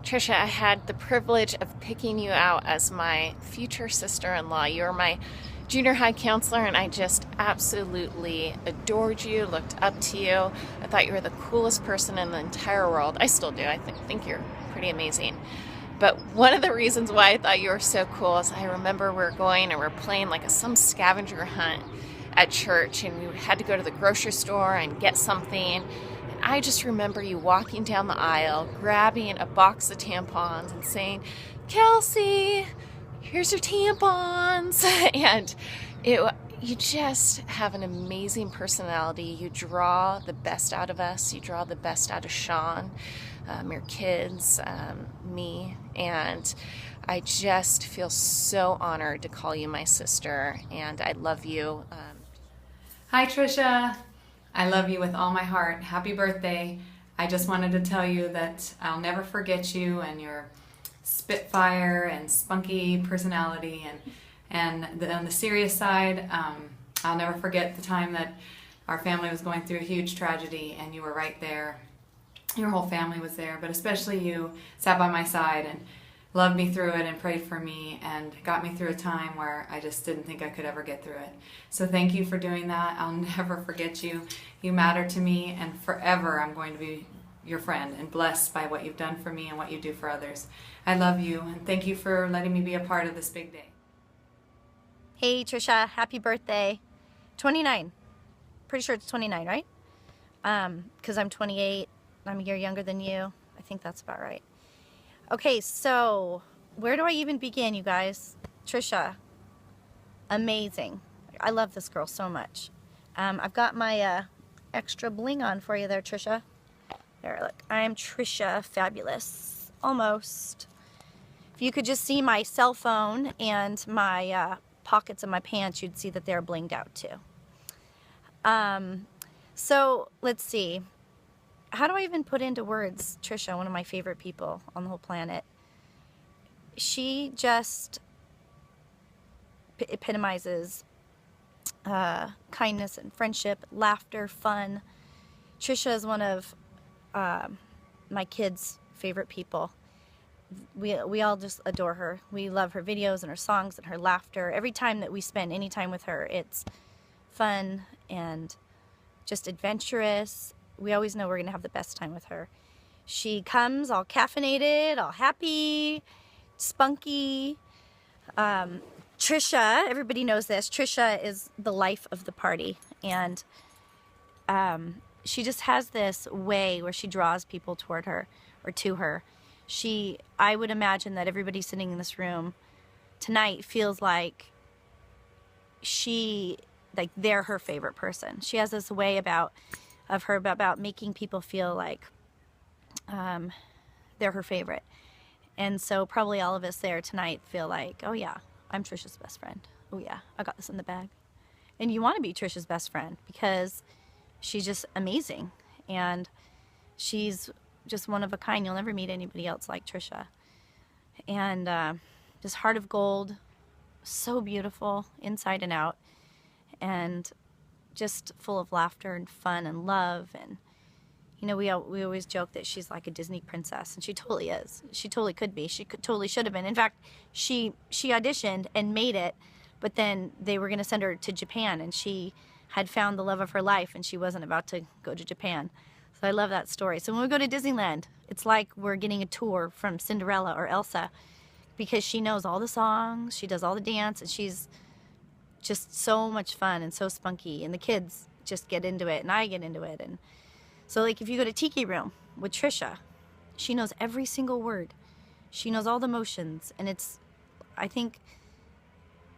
Tricia, I had the privilege of picking you out as my future sister-in-law. You were my junior high counselor, and I just absolutely adored you, looked up to you. I thought you were the coolest person in the entire world. I still do. I think you're pretty amazing. But one of the reasons why I thought you were so cool is I remember we were going and we are playing like some scavenger hunt at church, and we had to go to the grocery store and get something. And I just remember you walking down the aisle, grabbing a box of tampons and saying, "Kelsey, here's your tampons." And it you just have an amazing personality. You draw the best out of us. You draw the best out of Sean, your kids, me, and I just feel so honored to call you my sister, and I love you. Hi, Tricia. I love you with all my heart. Happy birthday. I just wanted to tell you that I'll never forget you and your spitfire and spunky personality. And on the serious side, I'll never forget the time that our family was going through a huge tragedy and you were right there. Your whole family was there, but especially you sat by my side and loved me through it and prayed for me and got me through a time where I just didn't think I could ever get through it. So thank you for doing that. I'll never forget you. You matter to me, and forever I'm going to be your friend and blessed by what you've done for me and what you do for others. I love you, and thank you for letting me be a part of this big day. Hey Tricia, happy birthday. 29. Pretty sure it's 29, right? Because I'm 28. I'm a year younger than you. I think that's about right. Okay, so where do I even begin, you guys? Tricia, amazing. I love this girl so much. I've got my extra bling on for you there, Tricia. There, look. I'm Tricia Fabulous. Almost. If you could just see my cell phone and my pockets of my pants, you'd see that they're blinged out too. So let's see. How do I even put into words Tricia, one of my favorite people on the whole planet? She just epitomizes kindness and friendship, laughter, fun. Tricia is one of my kids' favorite people. We all just adore her. We love her videos and her songs and her laughter. Every time that we spend any time with her, it's fun and just adventurous. We always know we're going to have the best time with her. She comes all caffeinated, all happy, spunky. Tricia, everybody knows this, Tricia is the life of the party. And she just has this way where she draws people toward her or to her. I would imagine that everybody sitting in this room tonight feels like they're her favorite person. She has this way about making people feel like they're her favorite. And so probably all of us there tonight feel like, oh yeah, I'm Tricia's best friend. Oh yeah, I got this in the bag. And you want to be Tricia's best friend because she's just amazing. And she's just one of a kind. You'll never meet anybody else like Tricia. And just heart of gold, so beautiful inside and out. And just full of laughter and fun and love. And you know, we always joke that she's like a Disney princess, and she totally is. She totally could be. Totally should have been. In fact, she auditioned and made it, but then they were going to send her to Japan, and she had found the love of her life, and she wasn't about to go to Japan. So I love that story. So when we go to Disneyland, it's like we're getting a tour from Cinderella or Elsa, because she knows all the songs, she does all the dance, and she's just so much fun and so spunky, and the kids just get into it, and I get into it. And so like if you go to Tiki Room with Tricia, she knows every single word. She knows all the motions, and I think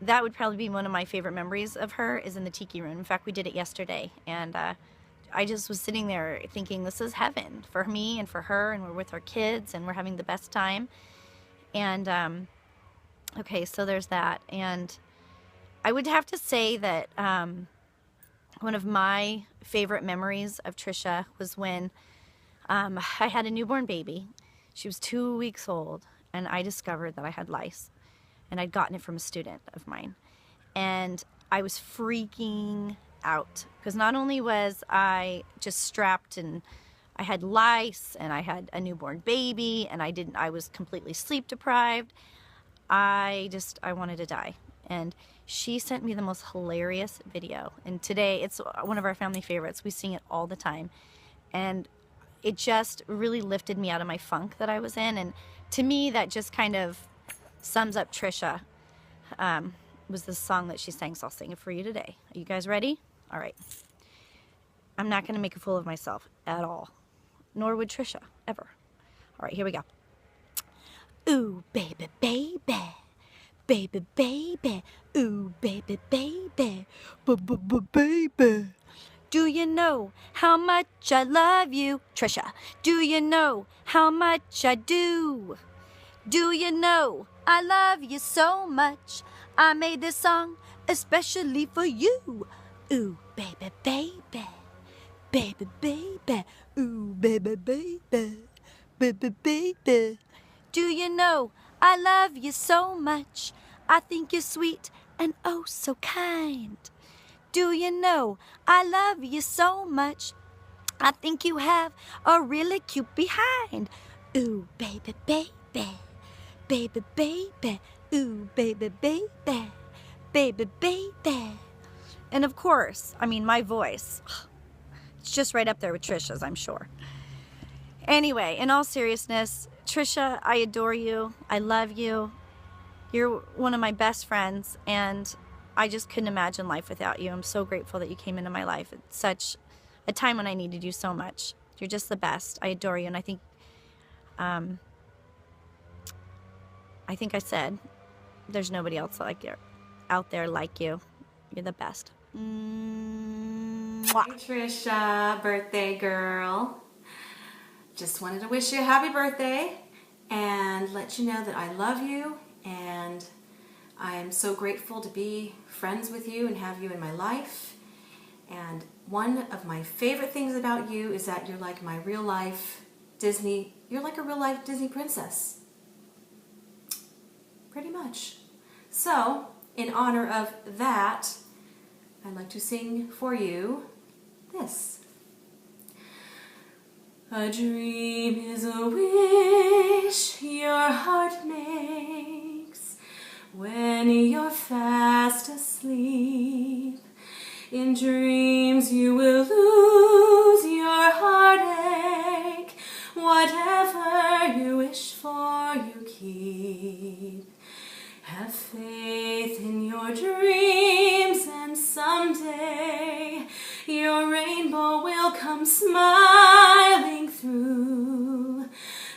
that would probably be one of my favorite memories of her is in the Tiki Room. In fact, we did it yesterday, and I just was sitting there thinking this is heaven for me and for her, and we're with our kids and we're having the best time. And okay, so there's that. And I would have to say that one of my favorite memories of Tricia was when I had a newborn baby. She was 2 weeks old, and I discovered that I had lice, and I'd gotten it from a student of mine. And I was freaking out because not only was I just strapped and I had lice and I had a newborn baby and I was completely sleep deprived. I wanted to die. And she sent me the most hilarious video. And today it's one of our family favorites. We sing it all the time. And it just really lifted me out of my funk that I was in. And to me, that just kind of sums up Tricia. Was the song that she sang, so I'll sing it for you today. Are you guys ready? All right. I'm not going to make a fool of myself at all. Nor would Tricia, ever. All right, here we go. Ooh, baby, baby. Baby, baby. Ooh, baby, baby. Baby. Do you know how much I love you, Tricia? Do you know how much I do? Do you know I love you so much? I made this song especially for you. Ooh, baby, baby. Baby, baby. Ooh, baby, baby. Baby, baby. Do you know I love you so much? I think you're sweet and oh so kind. Do you know I love you so much? I think you have a really cute behind. Ooh, baby, baby. Baby, baby. Ooh, baby, baby. Baby, baby. And of course, I mean, my voice, it's just right up there with Tricia's, I'm sure. Anyway, in all seriousness, Tricia, I adore you. I love you. You're one of my best friends, and I just couldn't imagine life without you. I'm so grateful that you came into my life at such a time when I needed you so much. You're just the best. I adore you, and I think I said there's nobody else like you out there like you. You're the best. Mwah. Hey Tricia, birthday girl. Just wanted to wish you a happy birthday and let you know that I love you and I am so grateful to be friends with you and have you in my life. And one of my favorite things about you is that you're like my real life Disney, you're like a real life Disney princess. Pretty much. So, in honor of that, I'd like to sing for you this. A dream is a wish your heart makes when you're fast asleep. In dreams you will lose your heartache. Whatever you wish for, you keep. Have faith in your dreams and someday your rainbow will come smiling through.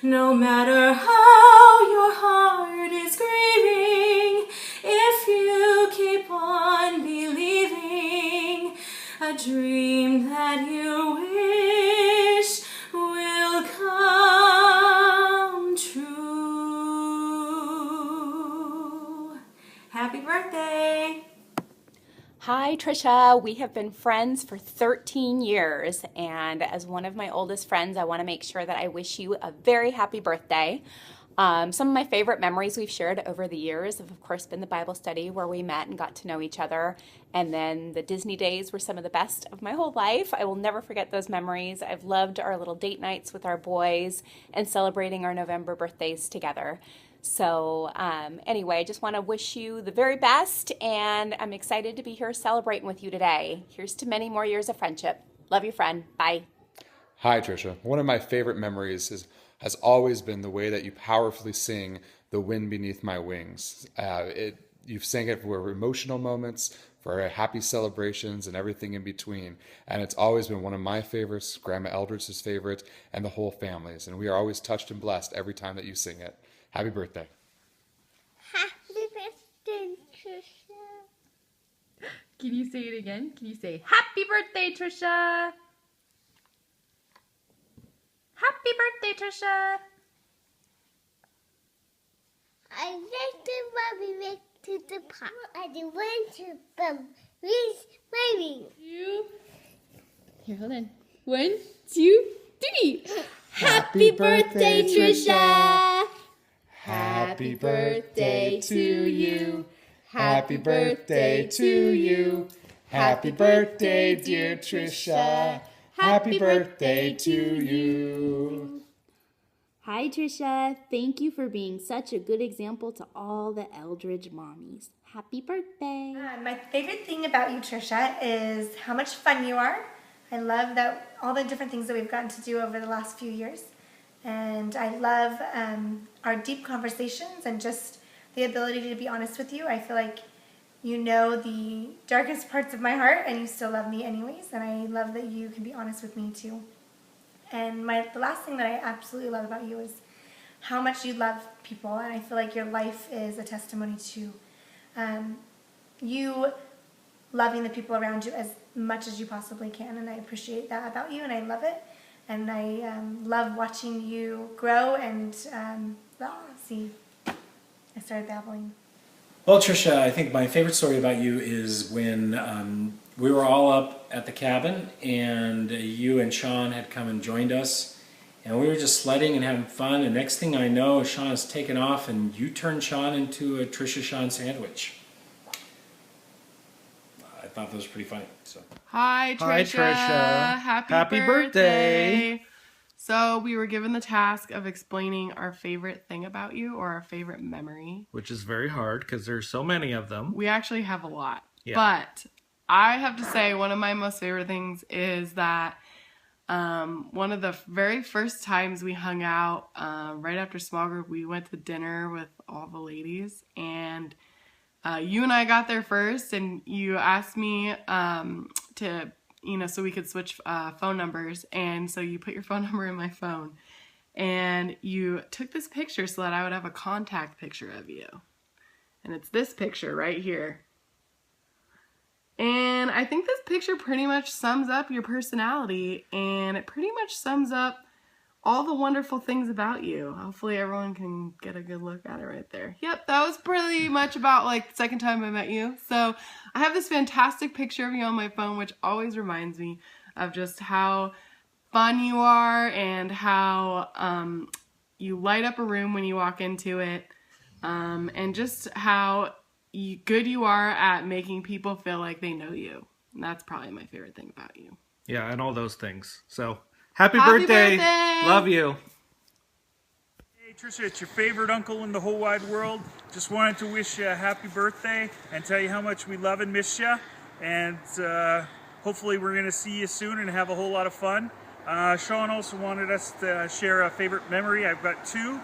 No matter how your heart is grieving, if you keep on believing, a dream that you wish will come true. Happy birthday! Hi, Tricia. We have been friends for 13 years, and as one of my oldest friends, I want to make sure that I wish you a very happy birthday. Some of my favorite memories we've shared over the years have, of course, been the Bible study where we met and got to know each other, and then the Disney days were some of the best of my whole life. I will never forget those memories. I've loved our little date nights with our boys and celebrating our November birthdays together. So anyway, I just want to wish you the very best, and I'm excited to be here celebrating with you today. Here's to many more years of friendship. Love you, friend. Bye. Hi, Tricia. One of my favorite memories has always been the way that you powerfully sing "The Wind Beneath My Wings." You've sang it for emotional moments, for happy celebrations, and everything in between. And it's always been one of my favorites, Grandma Eldridge's favorite, and the whole family's. And we are always touched and blessed every time that you sing it. Happy birthday. Happy birthday, Tricia. Can you say it again? Can you say, Happy birthday, Tricia? Happy birthday, Tricia. I like the Bobby back to the pot. I do want to reach my ring. Here, hold on. 1, 2, 3. Happy birthday, Tricia. Happy birthday to you. Happy birthday to you. Happy birthday, dear Tricia. Happy birthday to you. Hi, Tricia. Thank you for being such a good example to all the Eldridge mommies. Happy birthday. My favorite thing about you, Tricia, is how much fun you are. I love that all the different things that we've gotten to do over the last few years. And I love our deep conversations and just the ability to be honest with you. I feel like you know the darkest parts of my heart and you still love me anyways. And I love that you can be honest with me too. And the last thing that I absolutely love about you is how much you love people. And I feel like your life is a testimony to you loving the people around you as much as you possibly can. And I appreciate that about you and I love it. And I love watching you grow and see, I started babbling. Well, Tricia, I think my favorite story about you is when we were all up at the cabin and you and Sean had come and joined us and we were just sledding and having fun, and next thing I know, Sean has taken off and you turned Sean into a Tricia Sean sandwich. I thought that was pretty funny. So. Hi, Tricia. Hi, Tricia. Happy birthday. So we were given the task of explaining our favorite thing about you or our favorite memory. Which is very hard because there's so many of them. We actually have a lot. Yeah. But I have to say one of my most favorite things is that one of the very first times we hung out, right after small group, we went to dinner with all the ladies, and you and I got there first, and you asked me to, so we could switch phone numbers, and so you put your phone number in my phone, and you took this picture so that I would have a contact picture of you, and it's this picture right here. And I think this picture pretty much sums up your personality, and it pretty much sums up all the wonderful things about you. Hopefully everyone can get a good look at it right there. Yep, that was pretty much about like the second time I met you. So I have this fantastic picture of you on my phone, which always reminds me of just how fun you are and how you light up a room when you walk into it, and just how good you are at making people feel like they know you. And that's probably my favorite thing about you. Yeah, and all those things. So, happy birthday! Love you! Hey Tricia, it's your favorite uncle in the whole wide world. Just wanted to wish you a happy birthday and tell you how much we love and miss you. And hopefully we're going to see you soon and have a whole lot of fun. Sean also wanted us to share a favorite memory. I've got two.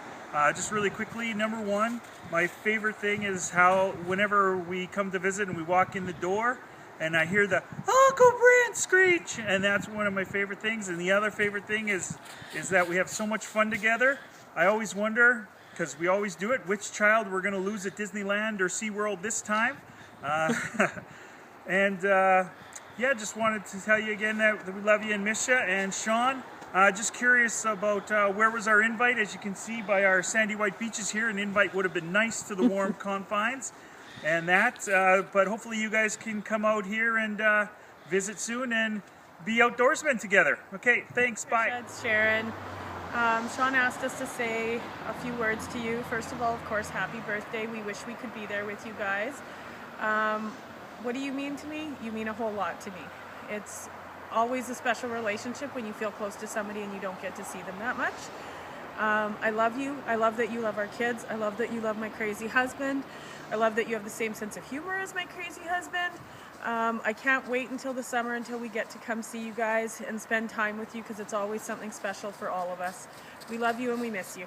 Just really quickly, number one, my favorite thing is how whenever we come to visit and we walk in the door and I hear the Uncle Brent screech, and that's one of my favorite things. And the other favorite thing is that we have so much fun together. I always wonder, because we always do it, which child we're going to lose at Disneyland or SeaWorld this time. Yeah, just wanted to tell you again that we love you and miss you. And Sean, just curious about where was our invite? As you can see by our sandy white beaches here, an invite would have been nice to the warm confines and that. But hopefully you guys can come out here and visit soon and be outdoorsmen together. Okay, thanks, bye. It's Sharon. Sean asked us to say a few words to you. First of all, of course, happy birthday. We wish we could be there with you guys. What do you mean to me? You mean a whole lot to me. It's always a special relationship when you feel close to somebody and you don't get to see them that much. I love you. I love that you love our kids. I love that you love my crazy husband. I love that you have the same sense of humor as my crazy husband. I can't wait until the summer until we get to come see you guys and spend time with you, because it's always something special for all of us. We love you and we miss you.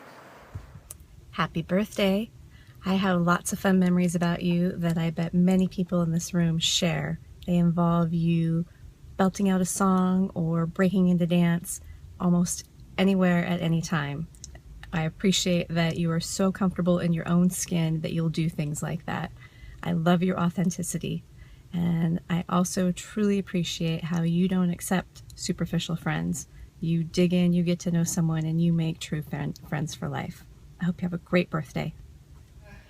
Happy birthday. I have lots of fun memories about you that I bet many people in this room share. They involve you belting out a song or breaking into dance almost anywhere at any time. I appreciate that you are so comfortable in your own skin that you'll do things like that. I love your authenticity. And I also truly appreciate how you don't accept superficial friends. You dig in, you get to know someone, and you make true friends for life. I hope you have a great birthday.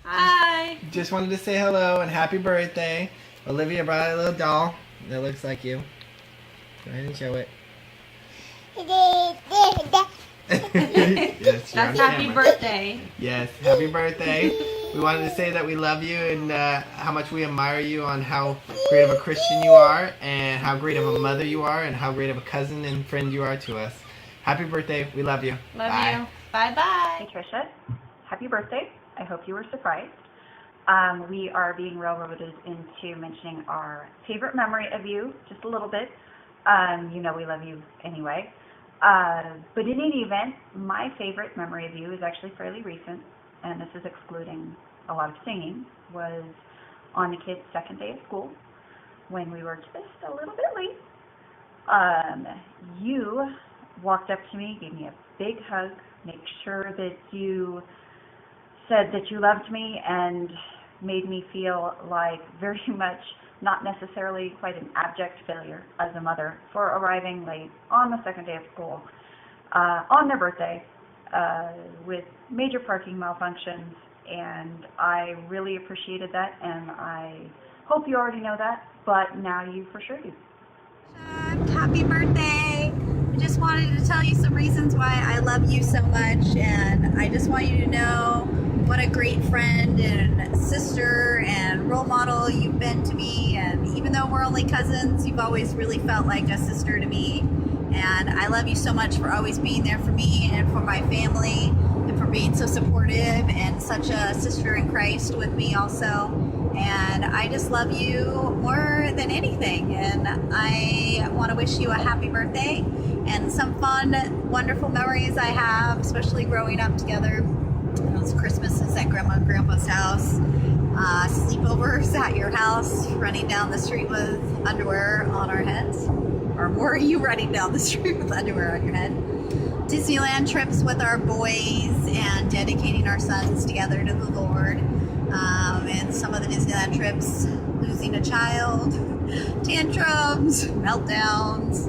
Hi! Just wanted to say hello and happy birthday. Olivia brought a little doll that looks like you. Go ahead and show it. Yes, That's happy birthday. Yes, happy birthday. We wanted to say that we love you and how much we admire you on how great of a Christian you are and how great of a mother you are and how great of a cousin and friend you are to us. Happy birthday. We love you. Love Bye. you. Bye-bye. Hey Tricia, happy birthday. I hope you were surprised. We are being railroaded into mentioning our favorite memory of you just a little bit. You know we love you anyway. But in any event, my favorite memory of you is actually fairly recent, and this is excluding a lot of singing, was on the kids' second day of school when we were just a little bit late. You walked up to me, gave me a big hug, made sure that you said that you loved me and made me feel like very much not necessarily quite an abject failure as a mother for arriving late on the second day of school on their birthday with major parking malfunctions, and I really appreciated that, and I hope you already know that, but now you for sure do. Happy birthday. I just wanted to tell you some reasons why I love you so much, and I just want you to know what a great friend and sister and role model you've been to me, and even though we're only cousins, you've always really felt like a sister to me, and I love you so much for always being there for me and for my family and for being so supportive and such a sister in Christ with me also. And I just love you more than anything, and I want to wish you a happy birthday and some fun, wonderful memories I have, especially growing up together. Those Christmases at Grandma and Grandpa's house, sleepovers at your house, running down the street with underwear on our heads, or were you running down the street with underwear on your head? Disneyland trips with our boys and dedicating our sons together to the Lord. And some of the Disneyland trips, losing a child, tantrums, meltdowns,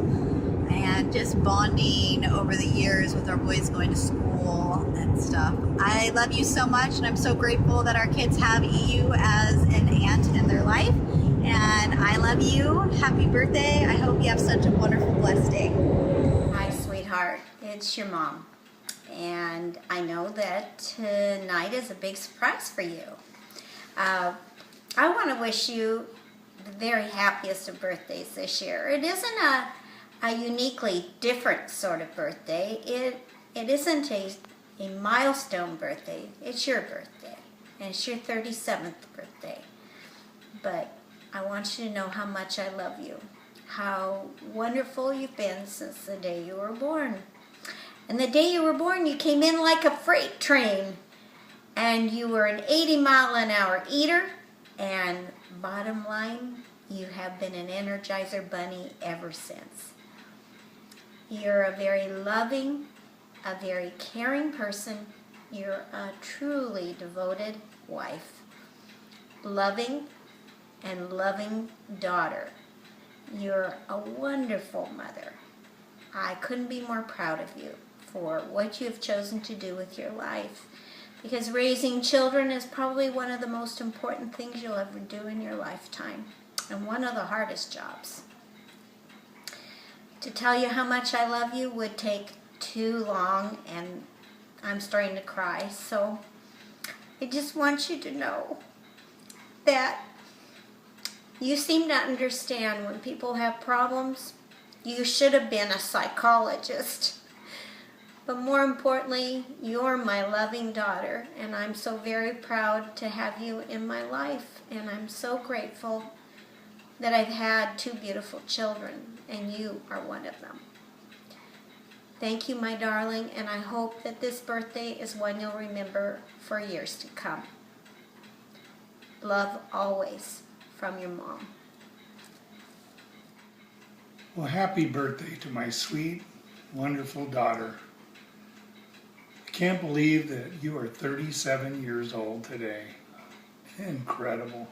and just bonding over the years with our boys going to school and stuff. I love you so much, and I'm so grateful that our kids have you as an aunt in their life. And I love you. Happy birthday. I hope you have such a wonderful, blessed day. Hi, sweetheart. It's your mom. And I know that tonight is a big surprise for you. I want to wish you the very happiest of birthdays this year. It isn't a uniquely different sort of birthday. It isn't a milestone birthday. It's your birthday. And it's your 37th birthday. But I want you to know how much I love you. How wonderful you've been since the day you were born. And the day you were born, you came in like a freight train. And you were an 80-mile-an-hour eater, and bottom line, you have been an Energizer bunny ever since. You're a very loving, a very caring person. You're a truly devoted wife, loving and loving daughter. You're a wonderful mother. I couldn't be more proud of you for what you have chosen to do with your life. Because raising children is probably one of the most important things you'll ever do in your lifetime, and one of the hardest jobs. To tell you how much I love you would take too long, and I'm starting to cry, so I just want you to know that you seem to understand when people have problems. You should have been a psychologist. But more importantly, you're my loving daughter, and I'm so very proud to have you in my life, and I'm so grateful that I've had two beautiful children, and you are one of them. Thank you, my darling, and I hope that this birthday is one you'll remember for years to come. Love always, from your mom. Well, happy birthday to my sweet, wonderful daughter. I can't believe that you are 37 years old today. Incredible.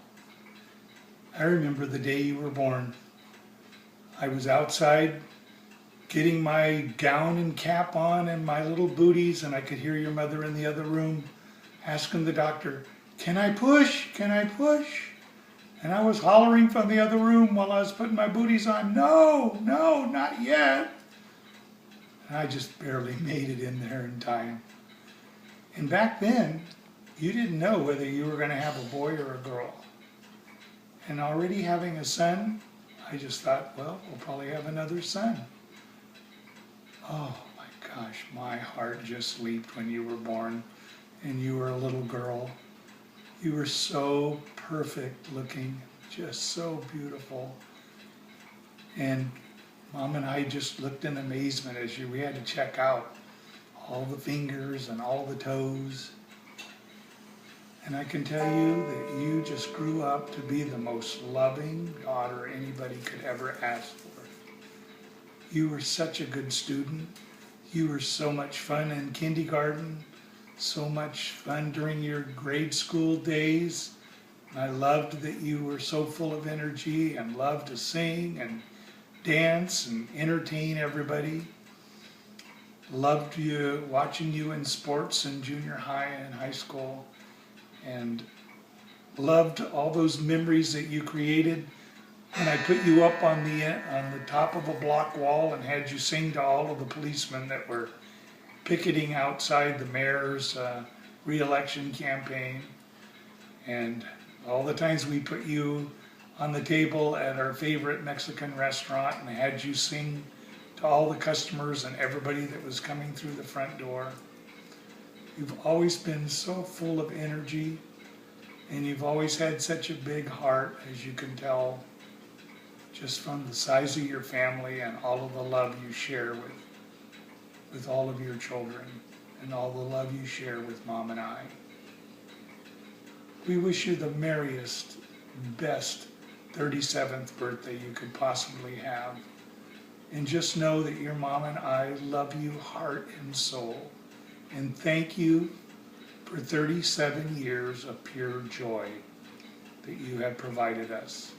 I remember the day you were born. I was outside getting my gown and cap on and my little booties, and I could hear your mother in the other room asking the doctor, "Can I push? Can I push?" And I was hollering from the other room while I was putting my booties on, "No, no, not yet." And I just barely made it in there in time. And back then, you didn't know whether you were going to have a boy or a girl. And already having a son, I just thought, well, we'll probably have another son. Oh my gosh, my heart just leaped when you were born and you were a little girl. You were so perfect looking, just so beautiful. And Mom and I just looked in amazement as we had to check out all the fingers and all the toes. And I can tell you that you just grew up to be the most loving daughter anybody could ever ask for. You were such a good student. You were so much fun in kindergarten, so much fun during your grade school days. And I loved that you were so full of energy and loved to sing and dance and entertain everybody. Loved you, watching you in sports in junior high and high school. And loved all those memories that you created when I put you up on the top of a block wall and had you sing to all of the policemen that were picketing outside the mayor's re-election campaign. And all the times we put you on the table at our favorite Mexican restaurant and had you sing to all the customers and everybody that was coming through the front door. You've always been so full of energy, and you've always had such a big heart, as you can tell, just from the size of your family and all of the love you share with all of your children, and all the love you share with Mom and I. We wish you the merriest, best 37th birthday you could possibly have. And just know that your Mom and I love you heart and soul. And thank you for 37 years of pure joy that you have provided us.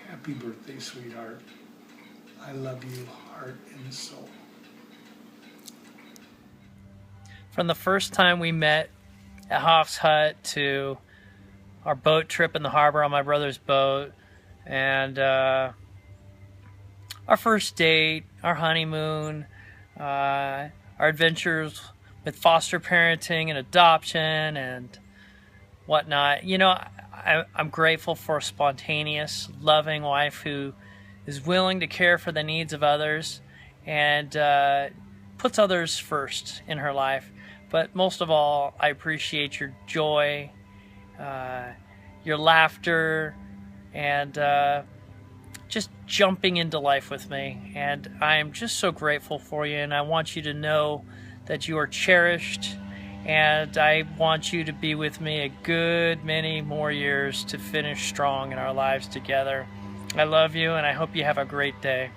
Happy birthday, sweetheart. I love you heart and soul. From the first time we met at Hoff's Hut to our boat trip in the harbor on my brother's boat, and our first date, our honeymoon, our adventures with foster parenting and adoption and whatnot. You know, I'm grateful for a spontaneous, loving wife who is willing to care for the needs of others and puts others first in her life. But most of all, I appreciate your joy, your laughter, and just jumping into life with me. And I am just so grateful for you, and I want you to know that you are cherished, and I want you to be with me a good many more years to finish strong in our lives together. I love you, and I hope you have a great day.